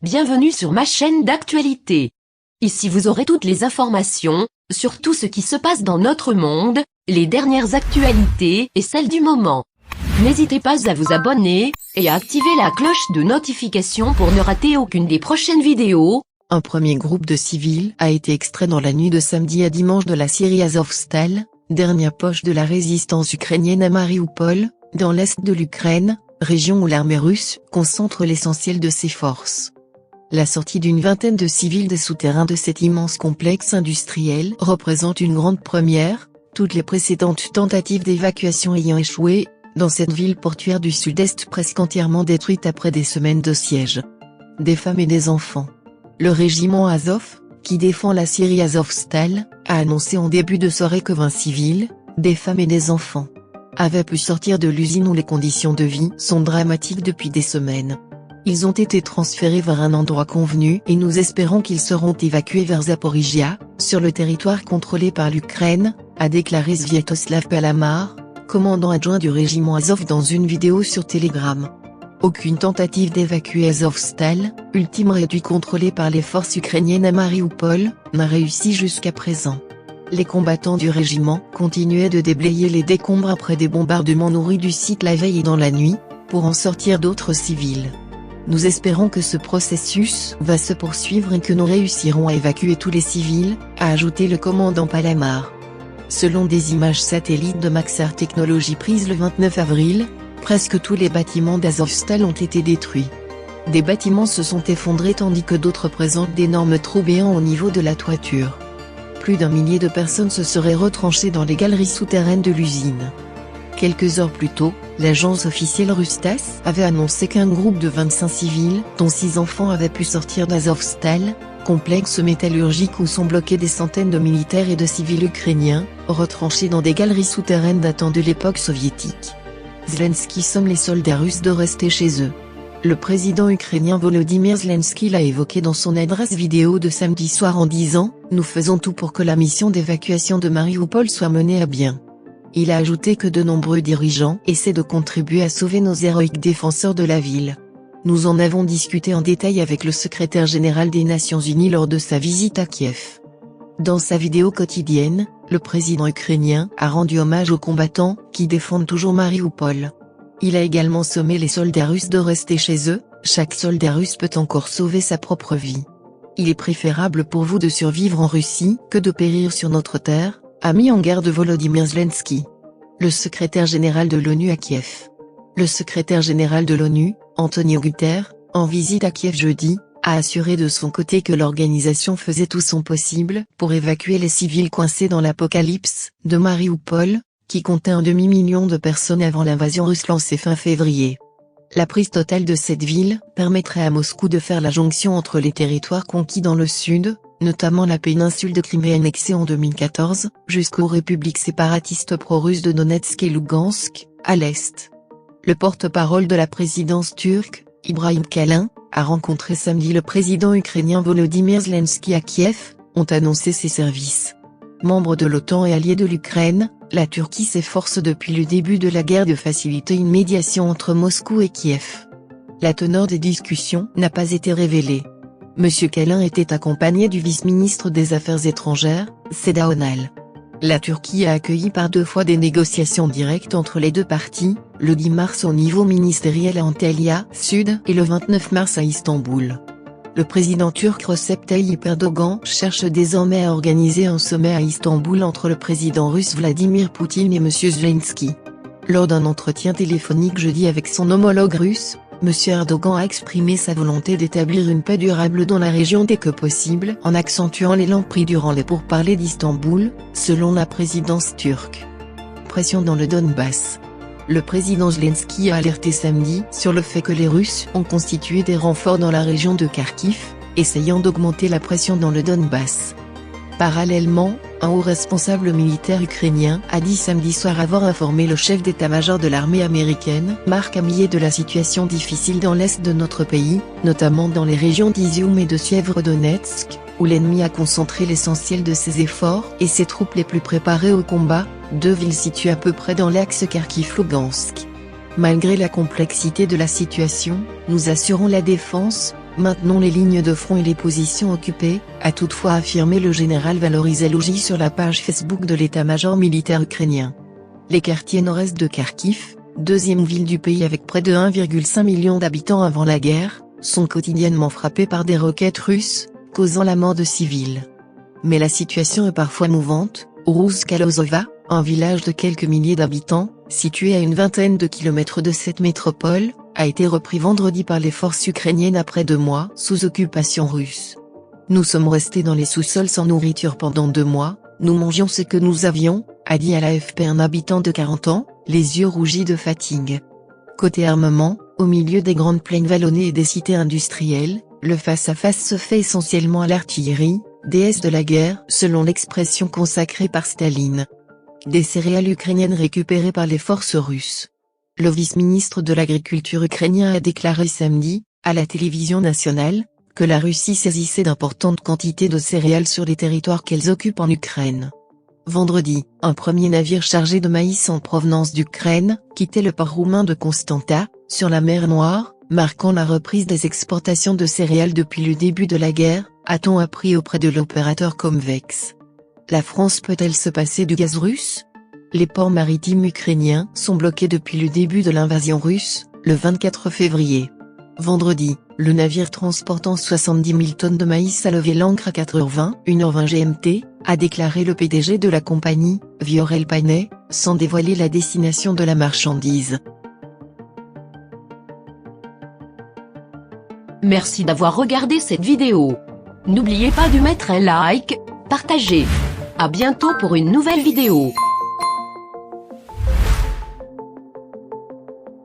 Bienvenue sur ma chaîne d'actualité. Ici vous aurez toutes les informations, sur tout ce qui se passe dans notre monde, les dernières actualités et celles du moment. N'hésitez pas à vous abonner, et à activer la cloche de notification pour ne rater aucune des prochaines vidéos. Un premier groupe de civils a été extrait dans la nuit de samedi à dimanche de la Syrie Azovstal, dernière poche de la résistance ukrainienne à Marioupol, dans l'est de l'Ukraine, région où l'armée russe concentre l'essentiel de ses forces. La sortie d'une vingtaine de civils des souterrains de cet immense complexe industriel représente une grande première, toutes les précédentes tentatives d'évacuation ayant échoué, dans cette ville portuaire du sud-est presque entièrement détruite après des semaines de siège. Des femmes et des enfants. Le régiment Azov, qui défend la Syrie Azovstal, a annoncé en début de soirée que 20 civils, des femmes et des enfants, avaient pu sortir de l'usine où les conditions de vie sont dramatiques depuis des semaines. Ils ont été transférés vers un endroit convenu et nous espérons qu'ils seront évacués vers Zaporizhia, sur le territoire contrôlé par l'Ukraine, a déclaré Sviatoslav Palamar, commandant adjoint du régiment Azov dans une vidéo sur Telegram. Aucune tentative d'évacuer Azovstal, ultime réduit contrôlé par les forces ukrainiennes à Marioupol, n'a réussi jusqu'à présent. Les combattants du régiment continuaient de déblayer les décombres après des bombardements nourris du site la veille et dans la nuit, pour en sortir d'autres civils. Nous espérons que ce processus va se poursuivre et que nous réussirons à évacuer tous les civils, a ajouté le commandant Palamar. Selon des images satellites de Maxar Technologies prises le 29 avril, presque tous les bâtiments d'Azovstal ont été détruits. Des bâtiments se sont effondrés tandis que d'autres présentent d'énormes trous béants au niveau de la toiture. Plus d'1 millier de personnes se seraient retranchées dans les galeries souterraines de l'usine. Quelques heures plus tôt, l'agence officielle russe TASS avait annoncé qu'un groupe de 25 civils, dont 6 enfants avaient pu sortir d'Azovstal, complexe métallurgique où sont bloqués des centaines de militaires et de civils ukrainiens, retranchés dans des galeries souterraines datant de l'époque soviétique. Zelensky somme les soldats russes de rester chez eux. Le président ukrainien Volodymyr Zelensky l'a évoqué dans son adresse vidéo de samedi soir en disant « Nous faisons tout pour que la mission d'évacuation de Marioupol soit menée à bien ». Il a ajouté que de nombreux dirigeants essaient de contribuer à sauver nos héroïques défenseurs de la ville. Nous en avons discuté en détail avec le secrétaire général des Nations Unies lors de sa visite à Kiev. Dans sa vidéo quotidienne, le président ukrainien a rendu hommage aux combattants qui défendent toujours Marioupol. Il a également sommé les soldats russes de rester chez eux, chaque soldat russe peut encore sauver sa propre vie. Il est préférable pour vous de survivre en Russie que de périr sur notre terre, a mis en garde Volodymyr Zelensky. Le secrétaire général de l'ONU à Kiev. Le secrétaire général de l'ONU, Antonio Guterres, en visite à Kiev jeudi, a assuré de son côté que l'organisation faisait tout son possible pour évacuer les civils coincés dans l'apocalypse de Marioupol, qui comptait 1 demi-million de personnes avant l'invasion russe lancée fin février. La prise totale de cette ville permettrait à Moscou de faire la jonction entre les territoires conquis dans le sud, notamment la péninsule de Crimée annexée en 2014, jusqu'aux républiques séparatistes pro-russes de Donetsk et Lugansk, à l'est. Le porte-parole de la présidence turque, Ibrahim Kalin, a rencontré samedi le président ukrainien Volodymyr Zelensky à Kiev, ont annoncé ses services. Membre de l'OTAN et allié de l'Ukraine, la Turquie s'efforce depuis le début de la guerre de faciliter une médiation entre Moscou et Kiev. La teneur des discussions n'a pas été révélée. M. Kalin était accompagné du vice-ministre des Affaires étrangères, Seda Onal. La Turquie a accueilli par 2 fois des négociations directes entre les deux parties, le 10 mars au niveau ministériel à Antalya Sud et le 29 mars à Istanbul. Le président turc Recep Tayyip Erdogan cherche désormais à organiser un sommet à Istanbul entre le président russe Vladimir Poutine et M. Zelensky. Lors d'un entretien téléphonique jeudi avec son homologue russe, M. Erdogan a exprimé sa volonté d'établir une paix durable dans la région dès que possible en accentuant l'élan pris durant les pourparlers d'Istanbul, selon la présidence turque. Pression dans le Donbass. Le président Zelensky a alerté samedi sur le fait que les Russes ont constitué des renforts dans la région de Kharkiv, essayant d'augmenter la pression dans le Donbass. Parallèlement, un haut responsable militaire ukrainien a dit samedi soir avoir informé le chef d'état-major de l'armée américaine, Mark Milley, de la situation difficile dans l'est de notre pays, notamment dans les régions d'Izium et de Sievierodonetsk, où l'ennemi a concentré l'essentiel de ses efforts et ses troupes les plus préparées au combat, 2 villes situées à peu près dans l'axe Kharkiv-Lugansk. Malgré la complexité de la situation, nous assurons la défense, Maintenons les lignes de front et les positions occupées, a toutefois affirmé le général Valery Zaluzhnyi sur la page Facebook de l'état-major militaire ukrainien. Les quartiers nord-est de Kharkiv, deuxième ville du pays avec près de 1,5 million d'habitants avant la guerre, sont quotidiennement frappés par des roquettes russes, causant la mort de civils. Mais la situation est parfois mouvante. Rousk-Kalozova, un village de quelques milliers d'habitants, situé à une vingtaine de kilomètres de cette métropole, a été repris vendredi par les forces ukrainiennes après 2 mois sous occupation russe. Nous sommes restés dans les sous-sols sans nourriture pendant 2 mois, nous mangions ce que nous avions, a dit à l'AFP un habitant de 40 ans, les yeux rougis de fatigue. Côté armement, au milieu des grandes plaines vallonnées et des cités industrielles, le face-à-face se fait essentiellement à l'artillerie, déesse de la guerre selon l'expression consacrée par Staline. Des céréales ukrainiennes récupérées par les forces russes. Le vice-ministre de l'Agriculture ukrainien a déclaré samedi, à la télévision nationale, que la Russie saisissait d'importantes quantités de céréales sur les territoires qu'elles occupent en Ukraine. Vendredi, un premier navire chargé de maïs en provenance d'Ukraine quittait le port roumain de Constanța, sur la mer Noire, marquant la reprise des exportations de céréales depuis le début de la guerre, a-t-on appris auprès de l'opérateur Comvex. La France peut-elle se passer du gaz russe ? Les ports maritimes ukrainiens sont bloqués depuis le début de l'invasion russe, le 24 février. Vendredi, le navire transportant 70 000 tonnes de maïs a levé l'ancre à 4h20, 1h20 GMT, a déclaré le PDG de la compagnie, Viorel Panet, sans dévoiler la destination de la marchandise. Merci d'avoir regardé cette vidéo. N'oubliez pas de mettre un like, partager. À bientôt pour une nouvelle vidéo.